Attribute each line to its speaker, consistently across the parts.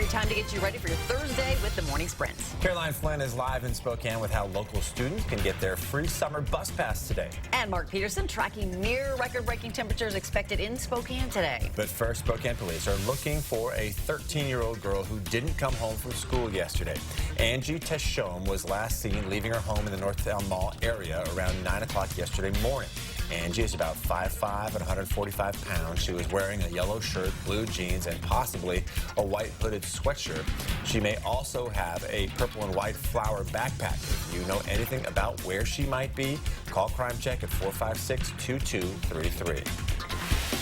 Speaker 1: great time to get you ready for your Thursday with the morning sprints.
Speaker 2: Caroline Flynn is live in Spokane with how local students can get their free summer bus pass today.
Speaker 1: And Mark Peterson tracking near record-breaking temperatures expected in Spokane today.
Speaker 2: But first, Spokane police are looking for a 13-year-old girl who didn't come home from school yesterday. Angie Teshome was last seen leaving her home in the Northtown Mall area around 9 o'clock yesterday morning. Angie is about 5'5" and 145 pounds. She was wearing a yellow shirt, blue jeans, and possibly a white hooded sweatshirt. She may also have a purple and white flower backpack. If you know anything about where she might be, call Crime Check at 456-2233.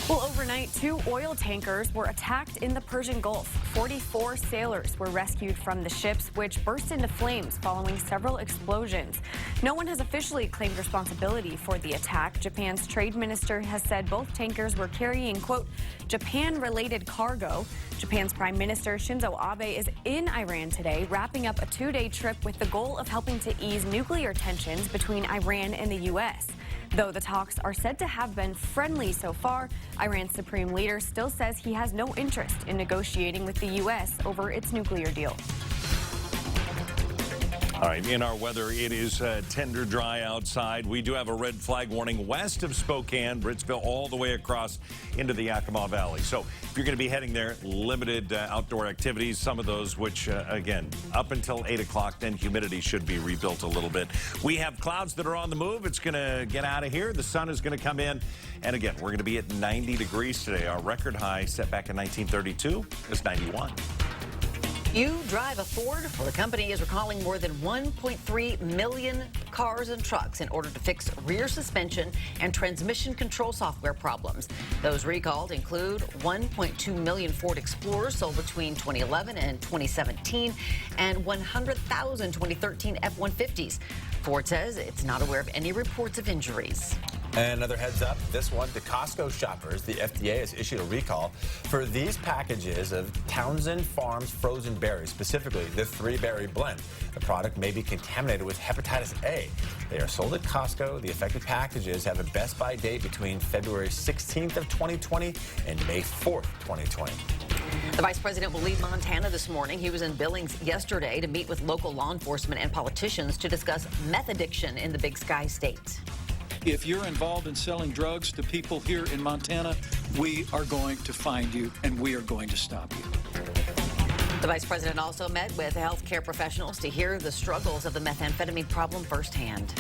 Speaker 3: Well, overnight, 2 oil tankers were attacked in the Persian Gulf. 44 sailors were rescued from the ships, which burst into flames following several explosions. No one has officially claimed responsibility for the attack. Japan's trade minister has said both tankers were carrying, quote, Japan-related cargo. Japan's Prime Minister Shinzo Abe is in Iran today, wrapping up a 2-day trip with the goal of helping to ease nuclear tensions between Iran and the U.S. Though the talks are said to have been friendly so far, Iran's supreme leader still says he has no interest in negotiating with the U.S. over its nuclear deal.
Speaker 4: All right, in our weather, it is tender dry outside. We do have a red flag warning west of Spokane, Britsville, all the way across into the Yakima Valley. So if you're going to be heading there, limited outdoor activities, some of those which, again, up until 8 o'clock, then humidity should be rebuilt a little bit. We have clouds that are on the move. It's going to get out of here. The sun is going to come in. And again, we're going to be at 90 degrees today. Our record high set back in 1932 is 91.
Speaker 1: You drive a Ford? Well, the company is recalling more than 1.3 million cars and trucks in order to fix rear suspension and transmission control software problems. Those recalled include 1.2 million Ford Explorers sold between 2011 and 2017 and 100,000 2013 F-150s. Ford says it's not aware of any reports of injuries.
Speaker 2: And another heads up, this one to Costco shoppers. The FDA has issued a recall for these packages of Townsend Farms frozen berries, specifically the 3-berry blend. The product may be contaminated with hepatitis A. They are sold at Costco. The affected packages have a best buy date between February 16th of 2020 and May 4th, 2020.
Speaker 1: The vice president will leave Montana this morning. He was in Billings yesterday to meet with local law enforcement and politicians to discuss meth addiction in the Big Sky state.
Speaker 5: If you're involved in selling drugs to people here in Montana, we are going to find you and we are going to stop you.
Speaker 1: The vice president also met with healthcare professionals to hear the struggles of the methamphetamine problem firsthand.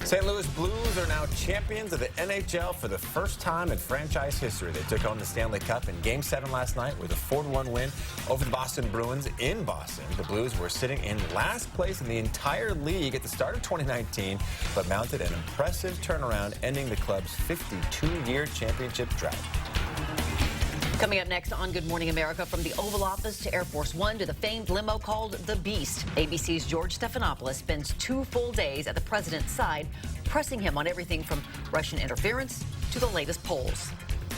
Speaker 2: St. Louis Blues are now champions of the NHL for the first time in franchise history. They took home the Stanley Cup in Game 7 last night with a 4-1 win over the Boston Bruins in Boston. The Blues were sitting in last place in the entire league at the start of 2019, but mounted an impressive turnaround, ending the club's 52-year championship drought.
Speaker 1: Coming up next on Good Morning America, from the Oval Office to Air Force One to the famed limo called the Beast, ABC's George Stephanopoulos spends 2 full days at the president's side, pressing him on everything from Russian interference to the latest polls.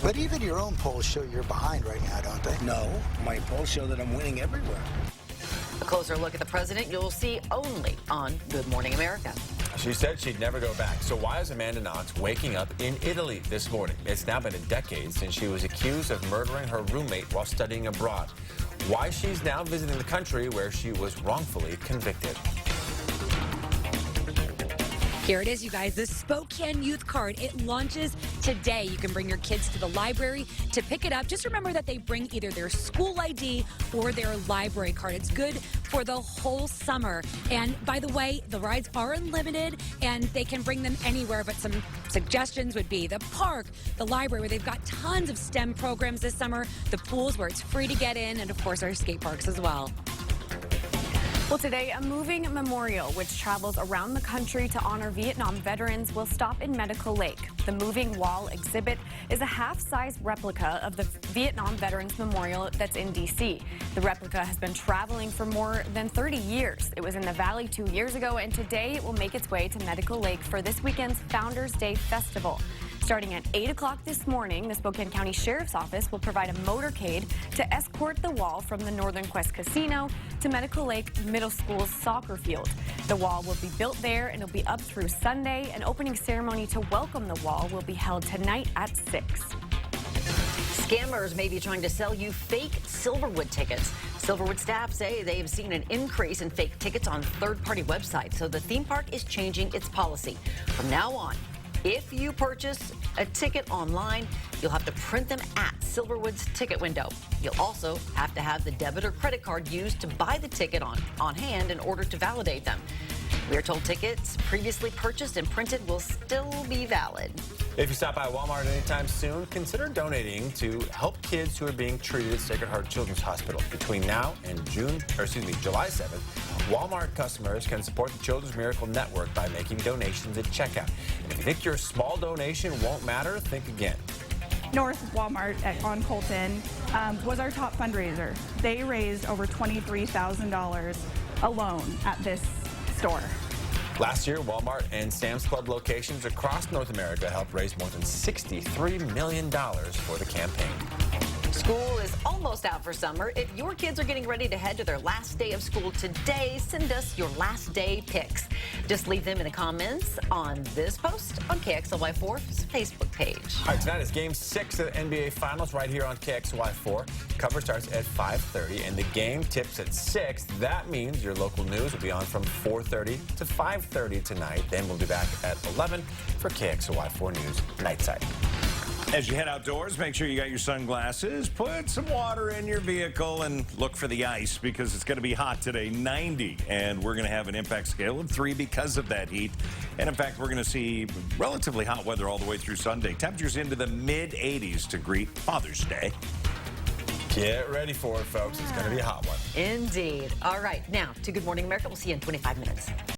Speaker 6: But even your own polls show you're behind right now, don't they?
Speaker 7: No, my polls show that I'm winning everywhere.
Speaker 1: A closer look at the president you'll see only on Good Morning America.
Speaker 2: She said she'd never go back. So why is Amanda Knox waking up in Italy this morning? It's now been a decade since she was accused of murdering her roommate while studying abroad. Why she's now visiting the country where she was wrongfully convicted.
Speaker 8: Here it is, you guys, the Spokane Youth Card. It launches today. You can bring your kids to the library to pick it up. Just remember that they bring either their school ID or their library card. It's good for the whole summer. And by the way, the rides are unlimited and they can bring them anywhere, but some suggestions would be the park, the library, where they've got tons of STEM programs this summer, the pools where it's free to get in, and of course our skate parks as well.
Speaker 3: Well, today, a moving memorial which travels around the country to honor Vietnam veterans will stop in Medical Lake. The moving wall exhibit is a half-size replica of the Vietnam Veterans Memorial that's in D.C. The replica has been traveling for more than 30 years. It was in the Valley 2 years ago, and today it will make its way to Medical Lake for this weekend's Founders Day Festival. Starting at 8 o'clock this morning, the Spokane County Sheriff's Office will provide a motorcade to escort the wall from the Northern Quest Casino to Medical Lake Middle School's soccer field. The wall will be built there and it'll be up through Sunday. An opening ceremony to welcome the wall will be held tonight at 6.
Speaker 1: Scammers may be trying to sell you fake Silverwood tickets. Silverwood staff say they have seen an increase in fake tickets on third-party websites, so the theme park is changing its policy. From now on, if you purchase a ticket online, you'll have to print them at Silverwood's ticket window. You'll also have to have the debit or credit card used to buy the ticket on hand in order to validate them. We are told tickets previously purchased and printed will still be valid.
Speaker 2: If you stop by Walmart anytime soon, consider donating to help kids who are being treated at Sacred Heart Children's Hospital. Between now and July 7th, Walmart customers can support the Children's Miracle Network by making donations at checkout. And if you think your small donation won't matter, think again.
Speaker 9: North Walmart on Colton was our top fundraiser. They raised over $23,000 alone at this store.
Speaker 2: Last year, Walmart and Sam's Club locations across North America helped raise more than $63 million for the campaign.
Speaker 1: School is almost out for summer. If your kids are getting ready to head to their last day of school today, send us your last day pics. Just leave them in the comments on this post on KXLY4's Facebook page.
Speaker 2: All right, tonight is Game 6 of the NBA Finals right here on KXLY4. Cover starts at 5:30, and the game tips at 6. That means your local news will be on from 4:30 to 5:30 tonight. Then we'll be back at 11 for KXLY4 News Nightside.
Speaker 4: As you head outdoors, make sure you got your sunglasses, put some water in your vehicle, and look for the ice because it's going to be hot today, 90. And we're going to have an impact scale of 3 because of that heat. And in fact, we're going to see relatively hot weather all the way through Sunday. Temperatures into the mid-80s to greet Father's Day.
Speaker 2: Get ready for it, folks. It's going to be a hot one.
Speaker 1: Indeed. All right, now to Good Morning America. We'll see you in 25 minutes.